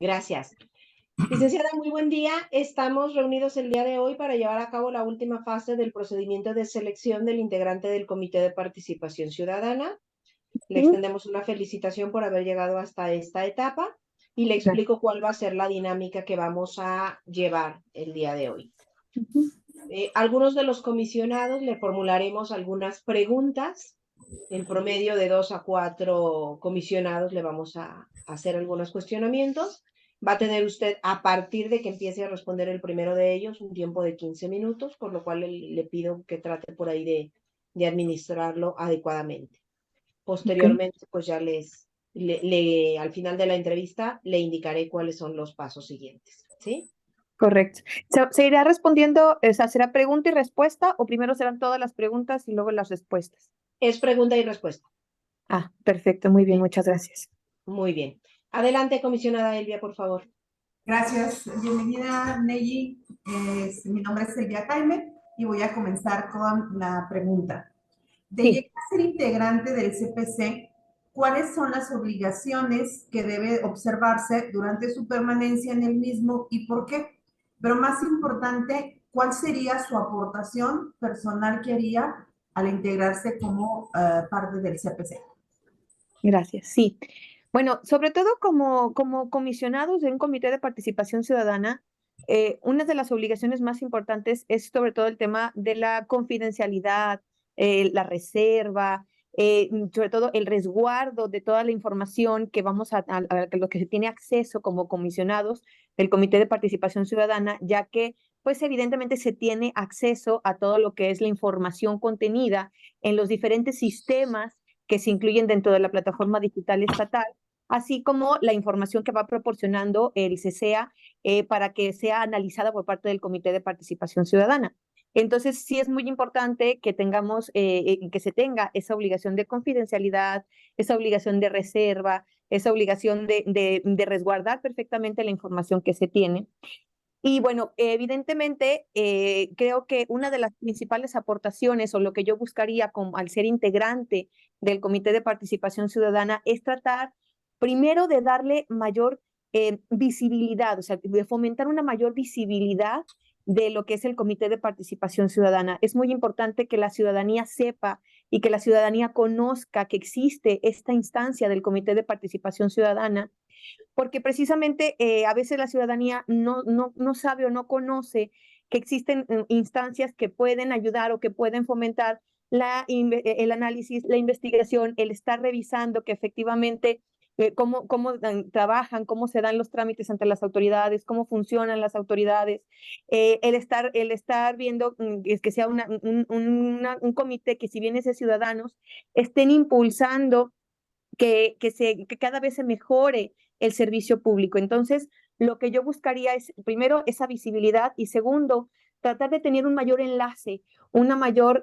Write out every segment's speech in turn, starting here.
Gracias. Licenciada, muy buen día. Estamos reunidos el día de hoy para llevar a cabo la última fase del procedimiento de selección del integrante del Comité de Participación Ciudadana. Le Sí, extendemos una felicitación por haber llegado hasta esta etapa y le gracias. explico cuál va a ser la dinámica que vamos a llevar el día de hoy. Ujú. Algunos de los comisionados le formularemos algunas preguntas. En promedio de 2 a 4 comisionados le vamos a hacer algunos cuestionamientos. Va a tener usted, a partir de que empiece a responder el primero de ellos, un tiempo de 15 minutos, por lo cual le pido que trate por ahí de administrarlo adecuadamente. Ok, Posteriormente, pues ya al final de la entrevista, le indicaré cuáles son los pasos siguientes. ¿Sí? correcto. ¿Se irá respondiendo, o sea, será pregunta y respuesta o primero serán todas las preguntas y luego las respuestas? Es pregunta y respuesta. Ah, perfecto, muy bien, ¿Sí? muchas gracias. Muy bien. Adelante, comisionada Elvia, por favor. Gracias, bienvenida Neyi. Mi nombre es Silvia Jaime y voy a comenzar con la pregunta. De Sí, llegar a ser integrante del CPC, ¿cuáles son las obligaciones que debe observarse durante su permanencia en el mismo y por qué? Pero más importante, ¿cuál sería su aportación personal que haría al integrarse como parte del CPC? gracias. Sí. Bueno, sobre todo como comisionados de un comité de participación ciudadana, una de las obligaciones más importantes es sobre todo el tema de la confidencialidad, la reserva, sobre todo el resguardo de toda la información que vamos a lo que se tiene acceso como comisionados del comité de participación ciudadana, ya que pues evidentemente se tiene acceso a todo lo que es la información contenida en los diferentes sistemas que se incluyen dentro de la plataforma digital estatal, así como la información que va proporcionando el CCEA para que sea analizada por parte del Comité de Participación Ciudadana. Entonces, sí es muy importante que tengamos, que se tenga esa obligación de confidencialidad, esa obligación de reserva, esa obligación de resguardar perfectamente la información que se tiene. Y bueno, evidentemente, creo que una de las principales aportaciones o lo que yo buscaría como, al ser integrante del Comité de Participación Ciudadana es tratar primero de darle mayor visibilidad, o sea, de fomentar una mayor visibilidad de lo que es el Comité de Participación Ciudadana. Es muy importante que la ciudadanía sepa y que la ciudadanía conozca que existe esta instancia del Comité de Participación Ciudadana porque precisamente a veces la ciudadanía no sabe o no conoce que existen instancias que pueden ayudar o que pueden fomentar el análisis, la investigación, el estar revisando que efectivamente cómo trabajan, cómo se dan los trámites ante las autoridades, cómo funcionan las autoridades, el estar viendo que sea un comité que si bien es de ciudadanos, estén impulsando que cada vez se mejore el servicio público. Entonces, lo que yo buscaría es, primero, esa visibilidad y segundo, tratar de tener un mayor enlace, un mayor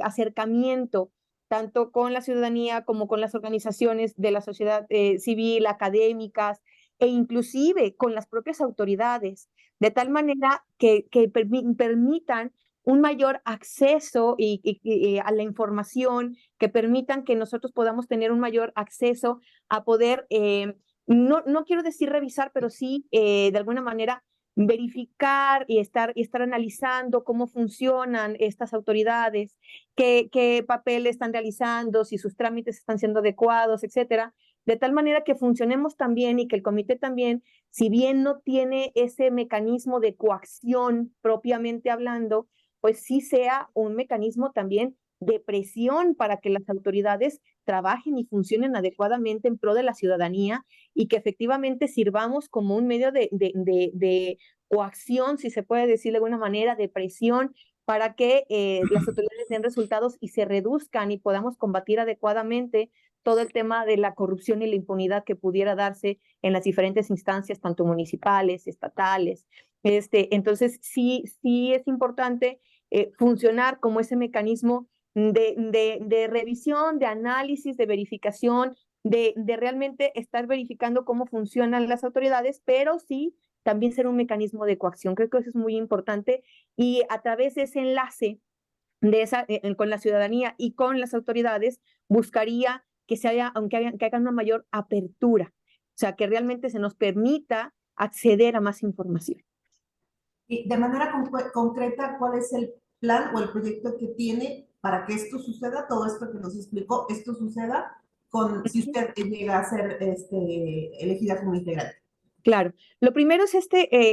acercamiento, tanto con la ciudadanía como con las organizaciones de la sociedad civil, académicas e inclusive con las propias autoridades, de tal manera que permitan un mayor acceso a la información, que permitan que nosotros podamos tener un mayor acceso a poder, no quiero decir revisar, pero sí de alguna manera verificar y estar analizando cómo funcionan estas autoridades, qué papel están realizando, si sus trámites están siendo adecuados, etcétera, de tal manera que funcionemos también y que el comité también, si bien no tiene ese mecanismo de coacción propiamente hablando, pues sí sea un mecanismo también de presión para que las autoridades trabajen y funcionen adecuadamente en pro de la ciudadanía y que efectivamente sirvamos como un medio de coacción, si se puede decir de alguna manera, de presión para que las autoridades den resultados y se reduzcan y podamos combatir adecuadamente todo el tema de la corrupción y la impunidad que pudiera darse en las diferentes instancias, tanto municipales, estatales. Entonces, sí es importante funcionar como ese mecanismo de revisión, de análisis, de verificación, de realmente estar verificando cómo funcionan las autoridades, pero sí también ser un mecanismo de coacción. Creo que eso es muy importante y a través de ese enlace con la ciudadanía y con las autoridades, buscaría que hagan una mayor apertura, sea, que realmente se nos permita acceder a más información. Y de manera concreta, ¿cuál es el plan o el proyecto que tiene para que esto suceda, todo esto que nos explicó, esto suceda si usted llega a ser elegida como integrante? Claro, lo primero es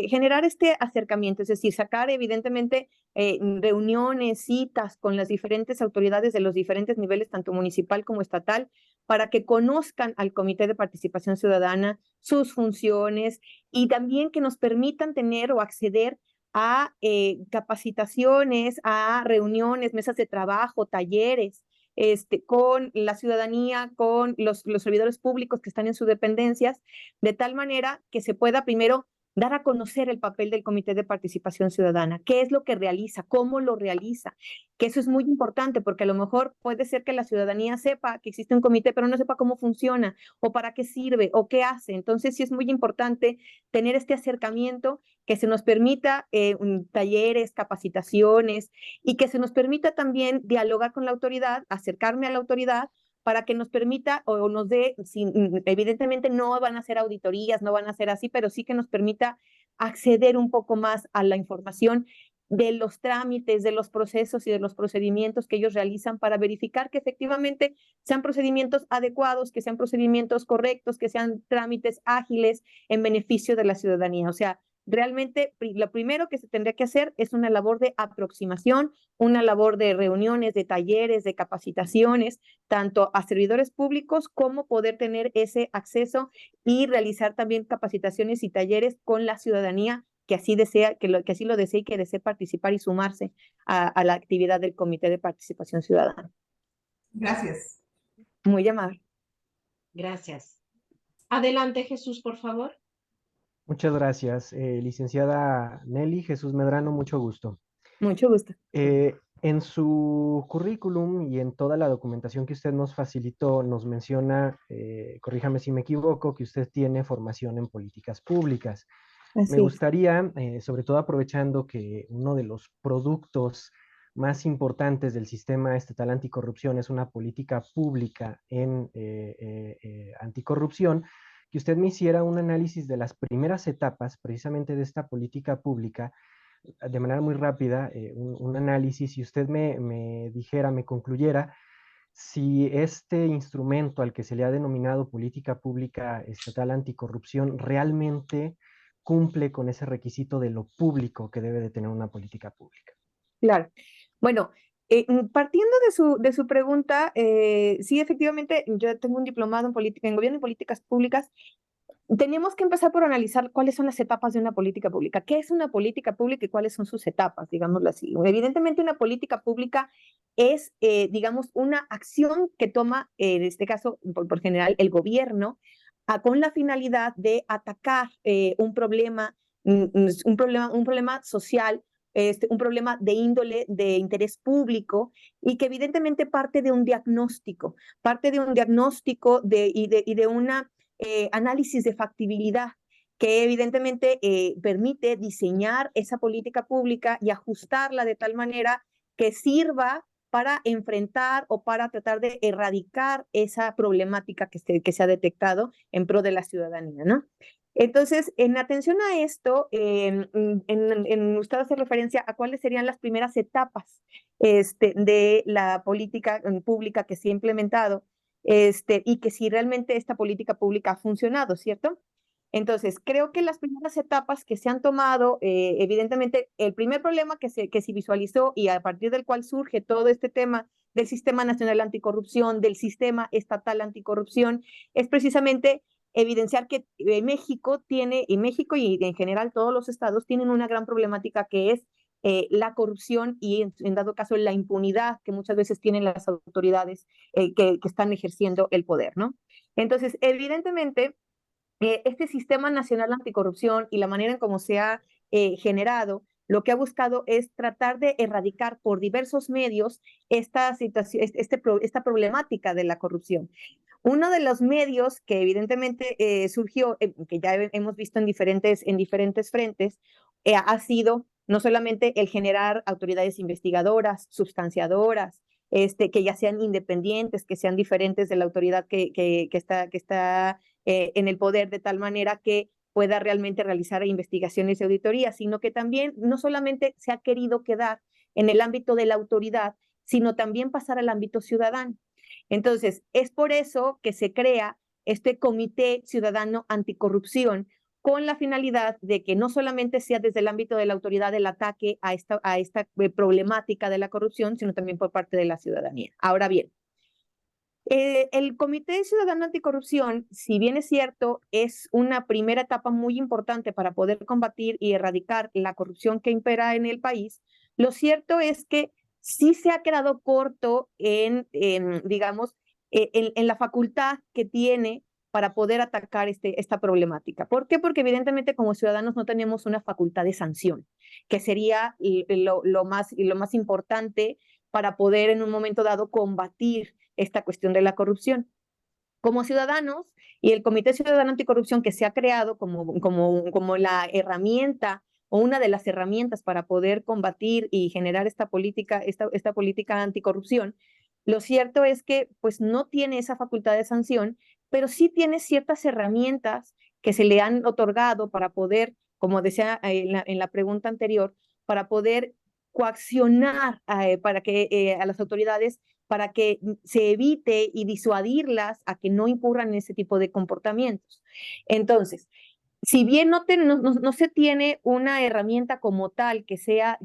generar este acercamiento, es decir, sacar evidentemente reuniones, citas con las diferentes autoridades de los diferentes niveles, tanto municipal como estatal, para que conozcan al Comité de Participación Ciudadana, sus funciones y también que nos permitan tener o acceder a capacitaciones, a reuniones, mesas de trabajo, talleres, con la ciudadanía, con los servidores públicos que están en sus dependencias, de tal manera que se pueda primero dar a conocer el papel del Comité de Participación Ciudadana, qué es lo que realiza, cómo lo realiza, que eso es muy importante porque a lo mejor puede ser que la ciudadanía sepa que existe un comité, pero no sepa cómo funciona o para qué sirve o qué hace. Entonces sí es muy importante tener este acercamiento que se nos permita talleres, capacitaciones y que se nos permita también dialogar con la autoridad, acercarme a la autoridad para que nos permita o nos dé, evidentemente no van a ser auditorías, no van a ser así, pero sí que nos permita acceder un poco más a la información de los trámites, de los procesos y de los procedimientos que ellos realizan para verificar que efectivamente sean procedimientos adecuados, que sean procedimientos correctos, que sean trámites ágiles en beneficio de la ciudadanía. O sea, realmente lo primero que se tendría que hacer es una labor de aproximación, una labor de reuniones, de talleres, de capacitaciones, tanto a servidores públicos como poder tener ese acceso y realizar también capacitaciones y talleres con la ciudadanía que así desea, que así lo desee y que desee participar y sumarse a la actividad del Comité de Participación Ciudadana. Gracias. Muy amable. Gracias. Adelante, Jesús, por favor. Muchas gracias, licenciada Nelly Jesús Medrano, mucho gusto. Mucho gusto. En su currículum y en toda la documentación que usted nos facilitó, nos menciona, corríjame si me equivoco, que usted tiene formación en políticas públicas. Así Me gustaría, sobre todo aprovechando que uno de los productos más importantes del sistema estatal anticorrupción es una política pública en anticorrupción, que usted me hiciera un análisis de las primeras etapas precisamente de esta política pública, de manera muy rápida, un análisis, y usted me dijera, me concluyera, si este instrumento al que se le ha denominado política pública estatal anticorrupción realmente cumple con ese requisito de lo público que debe de tener una política pública. Claro. Bueno, partiendo de su pregunta, sí, efectivamente, yo tengo un diplomado en gobierno y políticas públicas. Tenemos que empezar por analizar cuáles son las etapas de una política pública. ¿Qué es una política pública y cuáles son sus etapas, digámoslo así? Evidentemente, una política pública es, digamos, una acción que toma, en este caso, por general, el gobierno, con la finalidad de atacar un problema social, un problema de índole, de interés público, y que evidentemente parte de un diagnóstico y de una análisis de factibilidad que evidentemente permite diseñar esa política pública y ajustarla de tal manera que sirva para enfrentar o para tratar de erradicar esa problemática que se ha detectado en pro de la ciudadanía, ¿no? Entonces, en atención a esto, usted hace referencia a cuáles serían las primeras etapas de la política pública que se ha implementado, y que si realmente esta política pública ha funcionado, ¿cierto? Entonces, creo que las primeras etapas que se han tomado, evidentemente, el primer problema que se visualizó y a partir del cual surge todo este tema del Sistema Nacional Anticorrupción, del Sistema Estatal Anticorrupción, es precisamente evidenciar que México y en general todos los estados tienen una gran problemática que es la corrupción y en dado caso la impunidad que muchas veces tienen las autoridades que están ejerciendo el poder, ¿no? Entonces, evidentemente, este Sistema Nacional Anticorrupción y la manera en cómo se ha generado, lo que ha buscado es tratar de erradicar por diversos medios esta situación, esta problemática de la corrupción. Uno de los medios que evidentemente surgió, que ya hemos visto en diferentes frentes, ha sido no solamente el generar autoridades investigadoras, sustanciadoras, que ya sean independientes, que sean diferentes de la autoridad que está en el poder, de tal manera que pueda realmente realizar investigaciones y auditorías, sino que también no solamente se ha querido quedar en el ámbito de la autoridad, sino también pasar al ámbito ciudadano. Entonces, es por eso que se crea este Comité Ciudadano Anticorrupción, con la finalidad de que no solamente sea desde el ámbito de la autoridad el ataque a esta problemática de la corrupción, sino también por parte de la ciudadanía. Ahora bien, el Comité Ciudadano Anticorrupción, si bien es cierto, es una primera etapa muy importante para poder combatir y erradicar la corrupción que impera en el país, lo cierto es que sí se ha quedado corto digamos, en la facultad que tiene para poder atacar esta problemática. ¿Por qué? Porque evidentemente como ciudadanos no tenemos una facultad de sanción, que sería lo más importante para poder en un momento dado combatir esta cuestión de la corrupción. Como ciudadanos y el Comité Ciudadano Anticorrupción que se ha creado como la herramienta o una de las herramientas para poder combatir y generar esta política anticorrupción, lo cierto es que pues no tiene esa facultad de sanción, pero sí tiene ciertas herramientas que se le han otorgado para poder, como decía en la pregunta anterior, para poder coaccionar a las autoridades para que se evite y disuadirlas a que no incurran en ese tipo de comportamientos. Entonces, si bien no se tiene una herramienta como tal que sea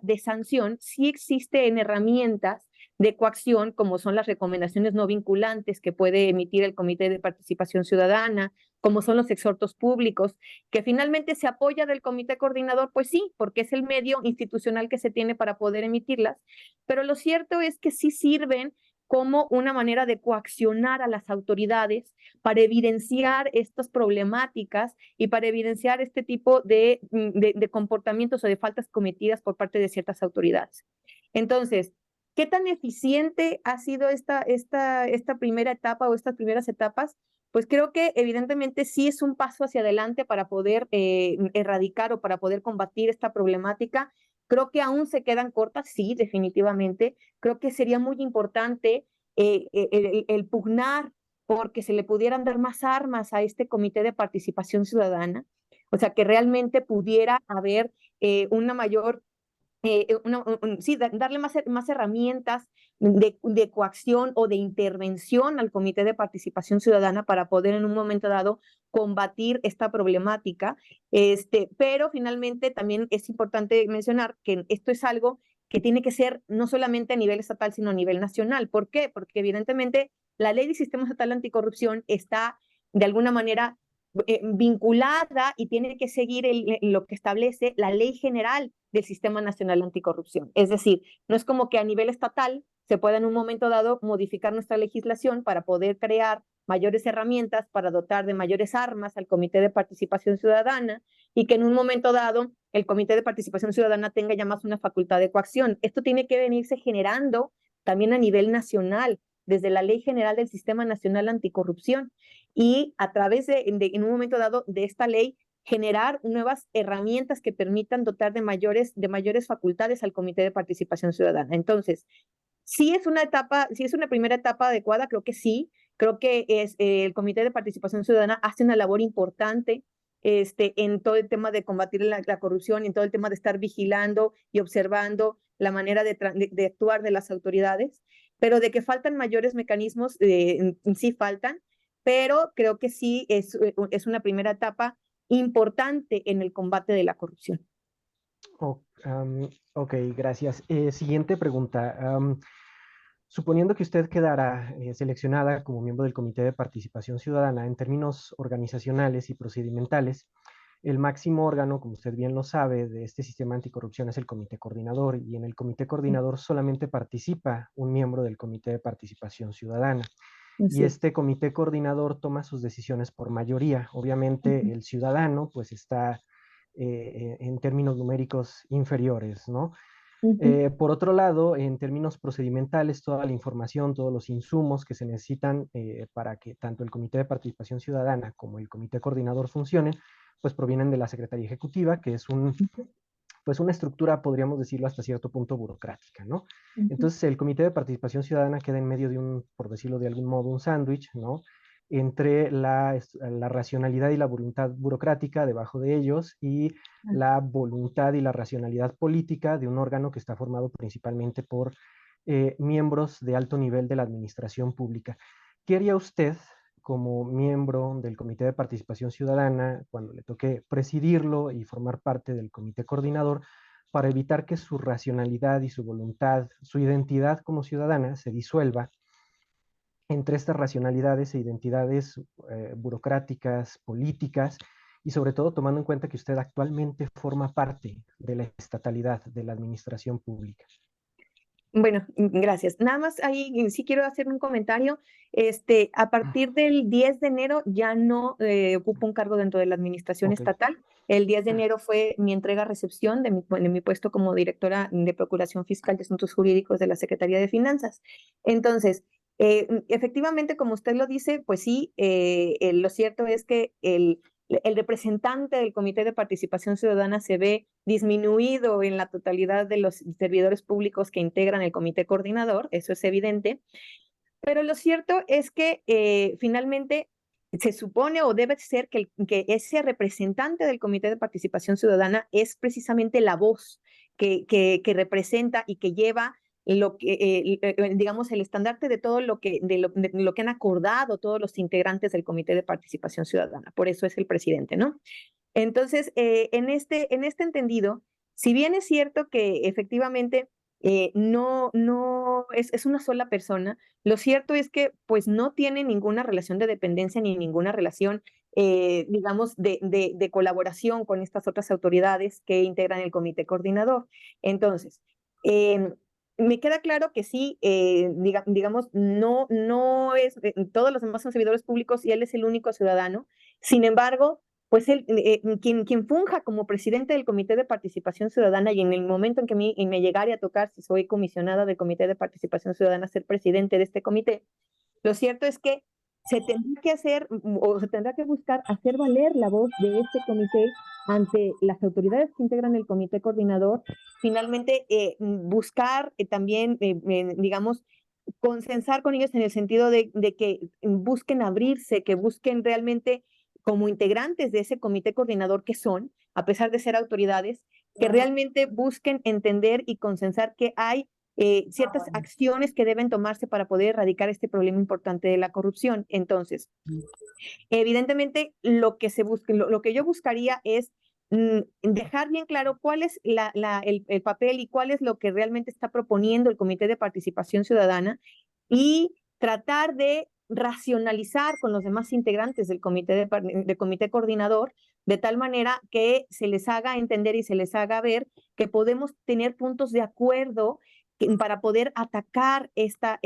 de sanción, sí existen herramientas de coacción, como son las recomendaciones no vinculantes que puede emitir el Comité de Participación Ciudadana, como son los exhortos públicos, que finalmente se apoya del comité coordinador, pues sí, porque es el medio institucional que se tiene para poder emitirlas, pero lo cierto es que sí sirven como una manera de coaccionar a las autoridades para evidenciar estas problemáticas y para evidenciar este tipo de comportamientos o de faltas cometidas por parte de ciertas autoridades. Entonces, ¿qué tan eficiente ha sido esta primera etapa o estas primeras etapas? Pues creo que evidentemente sí es un paso hacia adelante para poder erradicar o para poder combatir esta problemática. Creo que aún se quedan cortas, sí, definitivamente. Creo que sería muy importante el pugnar porque se le pudieran dar más armas a este Comité de Participación Ciudadana, o sea, que realmente pudiera haber una mayor sí, darle más herramientas de coacción o de intervención al Comité de Participación Ciudadana para poder en un momento dado combatir esta problemática. Pero finalmente también es importante mencionar que esto es algo que tiene que ser no solamente a nivel estatal, sino a nivel nacional. ¿Por qué? Porque evidentemente la ley del Sistema Estatal Anticorrupción está de alguna manera vinculada y tiene que seguir lo que establece la Ley General del Sistema Nacional Anticorrupción. Es decir, no es como que a nivel estatal se pueda en un momento dado modificar nuestra legislación para poder crear mayores herramientas, para dotar de mayores armas al Comité de Participación Ciudadana y que en un momento dado el Comité de Participación Ciudadana tenga ya más una facultad de coacción. Esto tiene que venirse generando también a nivel nacional, desde la Ley General del Sistema Nacional Anticorrupción y a través en un momento dado de esta ley generar nuevas herramientas que permitan dotar de mayores facultades al Comité de Participación Ciudadana. Entonces, sí es una primera etapa adecuada, creo que sí, creo que el Comité de Participación Ciudadana hace una labor importante en todo el tema de combatir la corrupción, en todo el tema de estar vigilando y observando la manera de actuar de las autoridades, pero de que faltan mayores mecanismos, sí faltan, pero creo que sí es una primera etapa importante en el combate de la corrupción. Ok, gracias. Siguiente pregunta. Suponiendo que usted quedara seleccionada como miembro del Comité de Participación Ciudadana, en términos organizacionales y procedimentales, el máximo órgano, como usted bien lo sabe, de este sistema anticorrupción es el Comité Coordinador, y en el Comité Coordinador solamente participa un miembro del Comité de Participación Ciudadana. Y este Comité Coordinador toma sus decisiones por mayoría. Obviamente el ciudadano pues está en términos numéricos inferiores, ¿no? Por otro lado, en términos procedimentales, toda la información, todos los insumos que se necesitan para que tanto el Comité de Participación Ciudadana como el Comité Coordinador funcionen, pues provienen de la Secretaría Ejecutiva, que es un pues una estructura, podríamos decirlo, hasta cierto punto burocrática, ¿no? Entonces el Comité de Participación Ciudadana queda en medio de un, por decirlo de algún modo, un sándwich, ¿no? Entre la racionalidad y la voluntad burocrática debajo de ellos y la voluntad y la racionalidad política de un órgano que está formado principalmente por miembros de alto nivel de la administración pública. ¿Qué haría usted como miembro del Comité de Participación Ciudadana cuando le toque presidirlo y formar parte del comité coordinador para evitar que su racionalidad y su voluntad, su identidad como ciudadana se disuelva entre estas racionalidades e identidades burocráticas, políticas, y sobre todo tomando en cuenta que usted actualmente forma parte de la estatalidad, de la administración pública? Bueno, gracias. Nada más ahí sí quiero hacer un comentario. A partir del 10 de enero ya no ocupo un cargo dentro de la administración estatal. El 10 de enero fue mi entrega-recepción de mi puesto como directora de Procuración Fiscal de Asuntos Jurídicos de la Secretaría de Finanzas. Entonces, efectivamente, como usted lo dice, pues sí, lo cierto es que el representante del Comité de Participación Ciudadana se ve disminuido en la totalidad de los servidores públicos que integran el comité coordinador, eso es evidente, pero lo cierto es que finalmente se supone o debe ser que ese representante del Comité de Participación Ciudadana es precisamente la voz que representa y que lleva lo que, digamos, el estandarte de todo lo que, de lo que han acordado todos los integrantes del Comité de Participación Ciudadana. Por eso es el presidente, ¿no? Entonces, en este entendido, si bien es cierto que efectivamente no es una sola persona, lo cierto es que pues no tiene ninguna relación de dependencia ni ninguna relación, digamos, de colaboración con estas otras autoridades que integran el comité coordinador. Entonces, me queda claro que sí, digamos, no es, todos los demás son servidores públicos y él es el único ciudadano. Sin embargo, pues él, quien funja como presidente del Comité de Participación Ciudadana, y en el momento en que me llegare a tocar, si soy comisionada del Comité de Participación Ciudadana, ser presidente de este comité, lo cierto es que se tendrá que hacer o se tendrá que buscar hacer valer la voz de este comité ante las autoridades que integran el comité coordinador, finalmente buscar también, digamos, consensar con ellos en el sentido de que busquen abrirse, que busquen realmente como integrantes de ese comité coordinador que son, a pesar de ser autoridades, que realmente busquen entender y consensar que hay ciertas acciones que deben tomarse para poder erradicar este problema importante de la corrupción. Entonces, evidentemente, lo que yo buscaría es dejar bien claro cuál es el papel y cuál es lo que realmente está proponiendo el Comité de Participación Ciudadana y tratar de racionalizar con los demás integrantes del comité coordinador, de tal manera que se les haga entender y se les haga ver que podemos tener puntos de acuerdo para poder atacar esta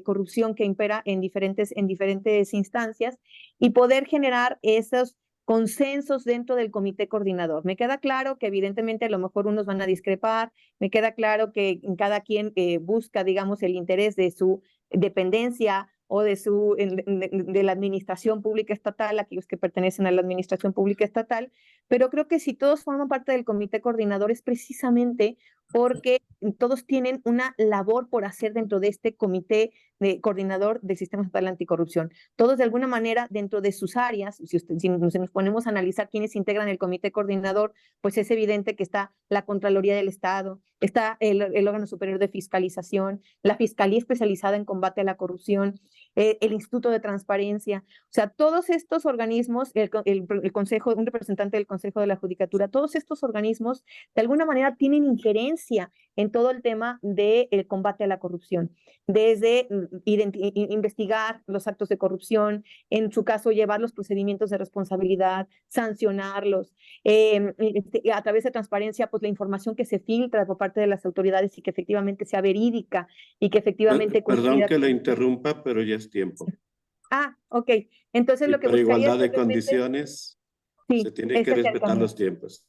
corrupción que impera en diferentes instancias y poder generar esos consensos dentro del comité coordinador. Me queda claro que evidentemente a lo mejor unos van a discrepar, me queda claro que cada quien busca, digamos, el interés de su dependencia o de la administración pública estatal, aquellos que pertenecen a la administración pública estatal, pero creo que si todos forman parte del comité coordinador es precisamente porque todos tienen una labor por hacer dentro de este comité coordinador del Sistema Estatal Anticorrupción. Todos de alguna manera dentro de sus áreas, si nos ponemos a analizar quiénes integran el comité coordinador, pues es evidente que está la Contraloría del Estado, está el órgano superior de fiscalización, la Fiscalía Especializada en Combate a la Corrupción, el Instituto de Transparencia, o sea, todos estos organismos, el Consejo, un representante del Consejo de la Judicatura, todos estos organismos de alguna manera tienen injerencia en todo el tema del combate a la corrupción, desde investigar los actos de corrupción, en su caso llevar los procedimientos de responsabilidad, sancionarlos, a través de transparencia, pues la información que se filtra por parte de las autoridades y que efectivamente sea verídica y que efectivamente... Perdón que la interrumpa, pero ya es tiempo. Ok. Entonces lo que por buscaría igualdad es de condiciones, sí, se tiene que respetar los tiempos.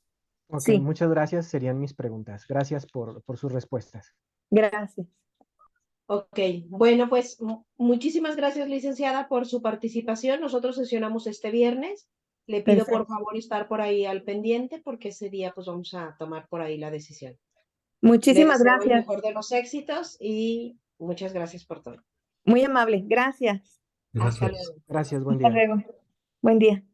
Ok, sí. Muchas gracias, serían mis preguntas. Gracias por sus respuestas. Gracias. Ok, bueno, pues muchísimas gracias, licenciada, por su participación. Nosotros sesionamos este viernes Le pido por Perfecto. favor estar por ahí al pendiente porque ese día pues vamos a tomar por ahí la decisión. Le Muchísimas deseo el gracias. mejor de los éxitos y muchas gracias por todo. Muy amable. Gracias. Hasta Gracias. luego. Gracias, buen Hasta día. luego. Buen día.